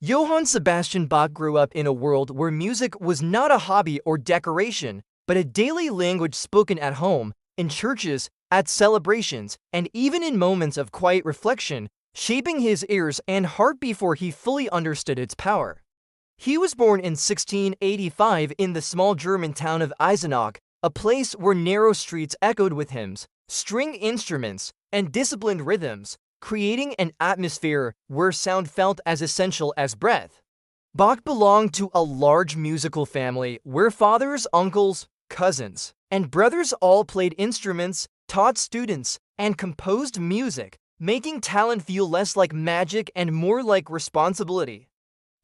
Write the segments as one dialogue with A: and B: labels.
A: Johann Sebastian Bach grew up in a world where music was not a hobby or decoration, but a daily language spoken at home, in churches, at celebrations, and even in moments of quiet reflection, shaping his ears and heart before he fully understood its power. He was born in 1685 in the small German town of Eisenach, a place where narrow streets echoed with hymns, string instruments, and disciplined rhythms, creating an atmosphere where sound felt as essential as breath. Bach belonged to a large musical family where fathers, uncles, cousins, and brothers all played instruments, taught students, and composed music, making talent feel less like magic and more like responsibility.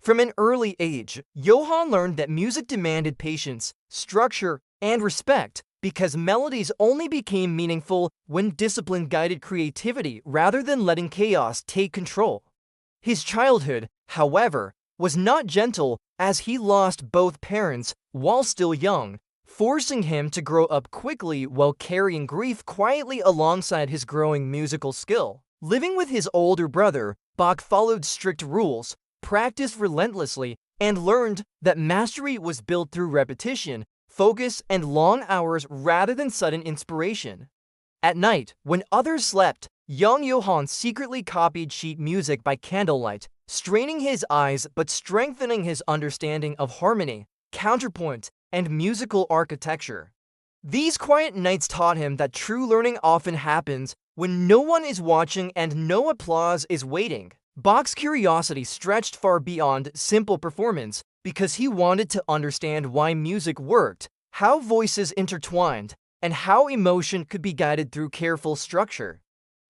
A: From an early age, Johann learned that music demanded patience, structure, and respect, because melodies only became meaningful when discipline guided creativity rather than letting chaos take control. His childhood, however, was not gentle, as he lost both parents while still young, forcing him to grow up quickly while carrying grief quietly alongside his growing musical skill. Living with his older brother, Bach followed strict rules, practiced relentlessly, and learned that mastery was built through repetition, focus, and long hours rather than sudden inspiration. At night, when others slept, young Johann secretly copied sheet music by candlelight, straining his eyes but strengthening his understanding of harmony, counterpoint, and musical architecture. These quiet nights taught him that true learning often happens when no one is watching and no applause is waiting. Bach's curiosity stretched far beyond simple performance because he wanted to understand why music worked, how voices intertwined, and how emotion could be guided through careful structure.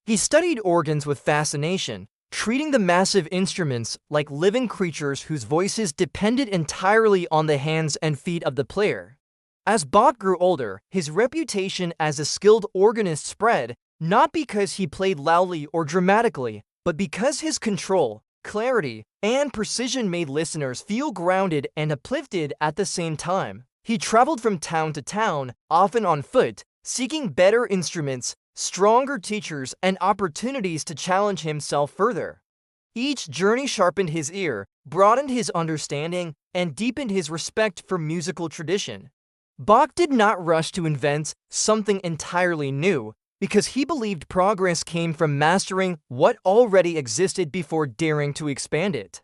A: He studied organs with fascination, treating the massive instruments like living creatures whose voices depended entirely on the hands and feet of the player. As Bach grew older, his reputation as a skilled organist spread, not because he played loudly or dramatically, but because his control, clarity, and precision made listeners feel grounded and uplifted at the same time. He traveled from town to town, often on foot, seeking better instruments, stronger teachers, and opportunities to challenge himself further. Each journey sharpened his ear, broadened his understanding, and deepened his respect for musical tradition. Bach did not rush to invent something entirely new, because he believed progress came from mastering what already existed before daring to expand it.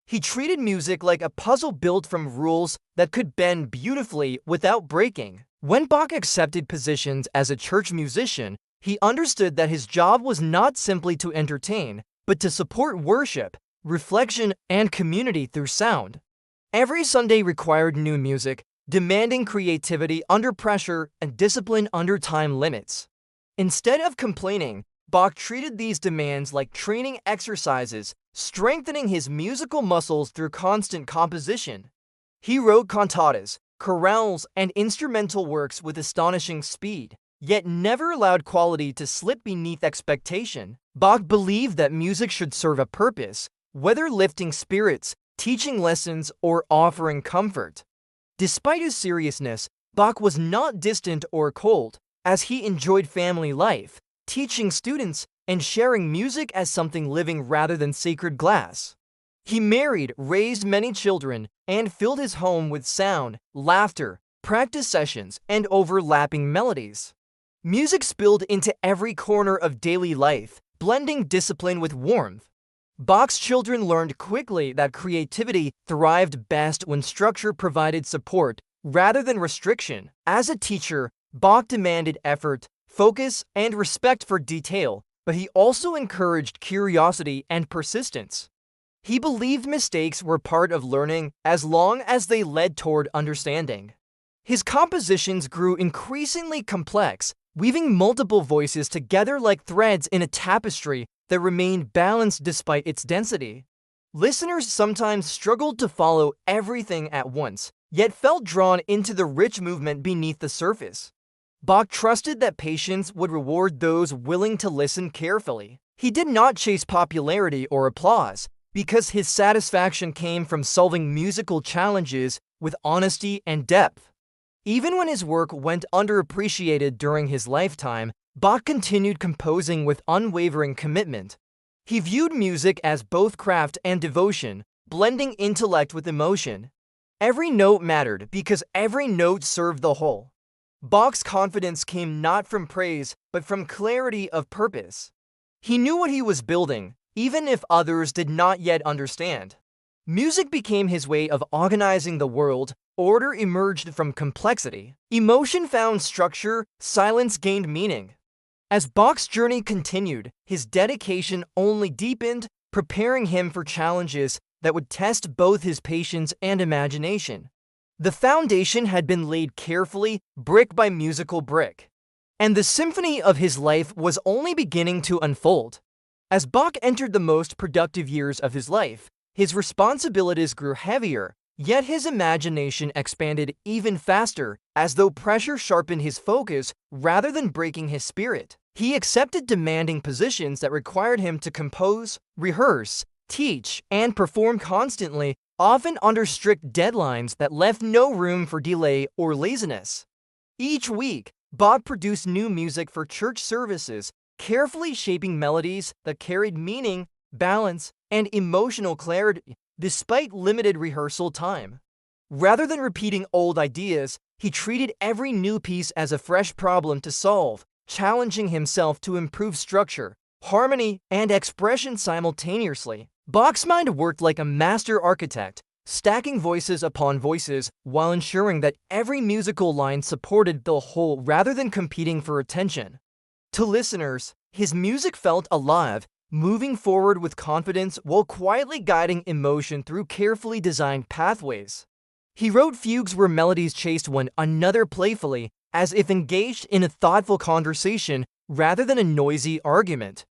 A: He treated music like a puzzle built from rules that could bend beautifully without breaking. When Bach accepted positions as a church musician, he understood that his job was not simply to entertain, but to support worship, reflection, and community through sound. Every Sunday required new music, demanding creativity under pressure and discipline under time limits. Instead of complaining, Bach treated these demands like training exercises, strengthening his musical muscles through constant composition. He wrote cantatas, chorales, and instrumental works with astonishing speed, yet never allowed quality to slip beneath expectation. Bach believed that music should serve a purpose, whether lifting spirits, teaching lessons, or offering comfort. Despite his seriousness, Bach was not distant or cold, as he enjoyed family life, teaching students, and sharing music as something living rather than sacred glass. He married, raised many children, and filled his home with sound, laughter, practice sessions, and overlapping melodies. Music spilled into every corner of daily life, blending discipline with warmth. Bach's children learned quickly that creativity thrived best when structure provided support rather than restriction. As a teacher, Bach demanded effort, focus, and respect for detail, but he also encouraged curiosity and persistence. He believed mistakes were part of learning as long as they led toward understanding. His compositions grew increasingly complex, weaving multiple voices together like threads in a tapestry that remained balanced despite its density. Listeners sometimes struggled to follow everything at once, yet felt drawn into the rich movement beneath the surface. Bach trusted that patience would reward those willing to listen carefully. He did not chase popularity or applause, because his satisfaction came from solving musical challenges with honesty and depth. Even when his work went underappreciated during his lifetime, Bach continued composing with unwavering commitment. He viewed music as both craft and devotion, blending intellect with emotion. Every note mattered because every note served the whole. Bach's confidence came not from praise, but from clarity of purpose. He knew what he was building, even if others did not yet understand. Music became his way of organizing the world, order emerged from complexity, emotion found structure, silence gained meaning. As Bach's journey continued, his dedication only deepened, preparing him for challenges that would test both his patience and imagination. The foundation had been laid carefully, brick by musical brick, and the symphony of his life was only beginning to unfold. As Bach entered the most productive years of his life, his responsibilities grew heavier, yet his imagination expanded even faster, as though pressure sharpened his focus rather than breaking his spirit. He accepted demanding positions that required him to compose, rehearse, teach, and perform constantly, often under strict deadlines that left no room for delay or laziness. Each week, Bach produced new music for church services, carefully shaping melodies that carried meaning, balance, and emotional clarity, despite limited rehearsal time. Rather than repeating old ideas, he treated every new piece as a fresh problem to solve, challenging himself to improve structure, harmony, and expression simultaneously. Bach's mind worked like a master architect, stacking voices upon voices while ensuring that every musical line supported the whole rather than competing for attention. To listeners, his music felt alive, moving forward with confidence while quietly guiding emotion through carefully designed pathways. He wrote fugues where melodies chased one another playfully, as if engaged in a thoughtful conversation rather than a noisy argument.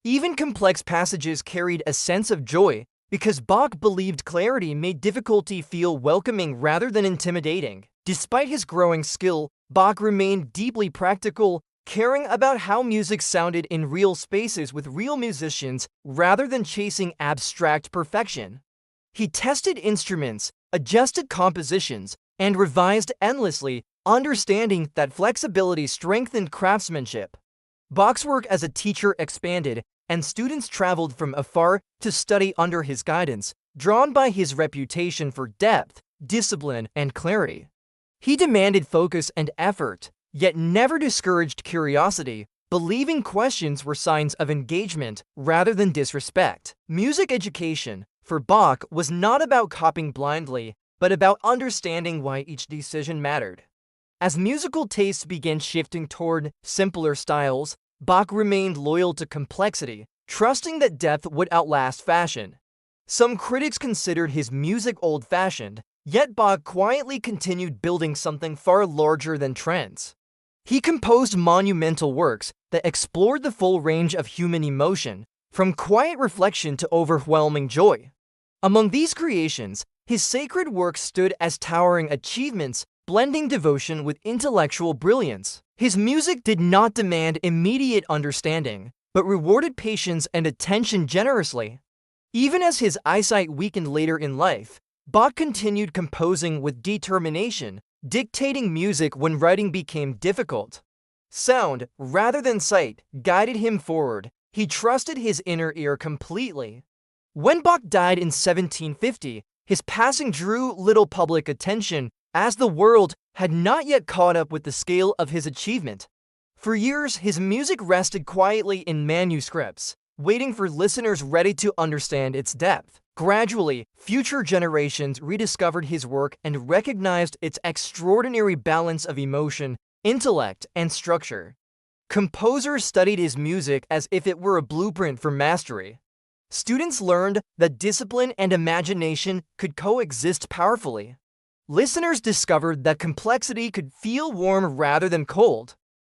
A: Even complex passages carried a sense of joy, because Bach believed clarity made difficulty feel welcoming rather than intimidating. Despite his growing skill, Bach remained deeply practical, caring about how music sounded in real spaces with real musicians rather than chasing abstract perfection. He tested instruments, adjusted compositions, and revised endlessly, understanding that flexibility strengthened craftsmanship. Bach's work as a teacher expanded, and students traveled from afar to study under his guidance, drawn by his reputation for depth, discipline, and clarity. He demanded focus and effort, yet never discouraged curiosity, believing questions were signs of engagement rather than disrespect. Music education, for Bach, was not about copying blindly, but about understanding why each decision mattered. As musical tastes began shifting toward simpler styles, Bach remained loyal to complexity, trusting that depth would outlast fashion. Some critics considered his music old-fashioned, yet Bach quietly continued building something far larger than trends. He composed monumental works that explored the full range of human emotion, from quiet reflection to overwhelming joy. Among these creations, his sacred works stood as towering achievements, blending devotion with intellectual brilliance. His music did not demand immediate understanding, but rewarded patience and attention generously. Even as his eyesight weakened later in life, Bach continued composing with determination, dictating music when writing became difficult. Sound, rather than sight, guided him forward. He trusted his inner ear completely. When Bach died in 1750, his passing drew little public attention, as the world had not yet caught up with the scale of his achievement. For years, his music rested quietly in manuscripts, waiting for listeners ready to understand its depth. Gradually, future generations rediscovered his work and recognized its extraordinary balance of emotion, intellect, and structure. Composers studied his music as if it were a blueprint for mastery. Students learned that discipline and imagination could coexist powerfully. Listeners discovered that complexity could feel warm rather than cold.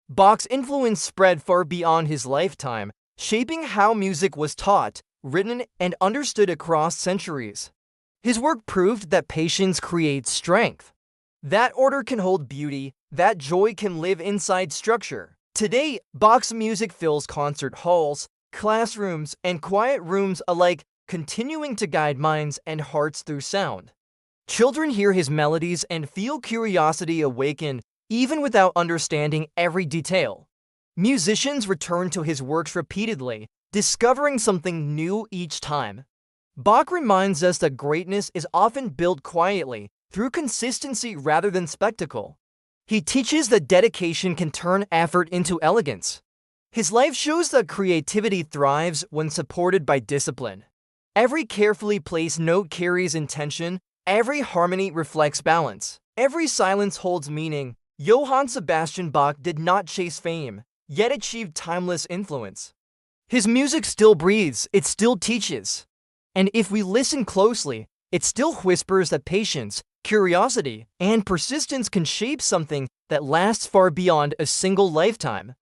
A: Bach's influence spread far beyond his lifetime, shaping how music was taught, written, and understood across centuries. His work proved that patience creates strength, that order can hold beauty, that joy can live inside structure. Today, Bach's music fills concert halls, classrooms, and quiet rooms alike, continuing to guide minds and hearts through sound. Children hear his melodies and feel curiosity awaken, even without understanding every detail. Musicians return to his works repeatedly, discovering something new each time. Bach reminds us that greatness is often built quietly, through consistency rather than spectacle. He teaches that dedication can turn effort into elegance. His life shows that creativity thrives when supported by discipline. Every carefully placed note carries intention, every harmony reflects balance, every silence holds meaning. Johann Sebastian Bach did not chase fame, yet achieved timeless influence. His music still breathes, it still teaches. And if we listen closely, it still whispers that patience, curiosity, and persistence can shape something that lasts far beyond a single lifetime.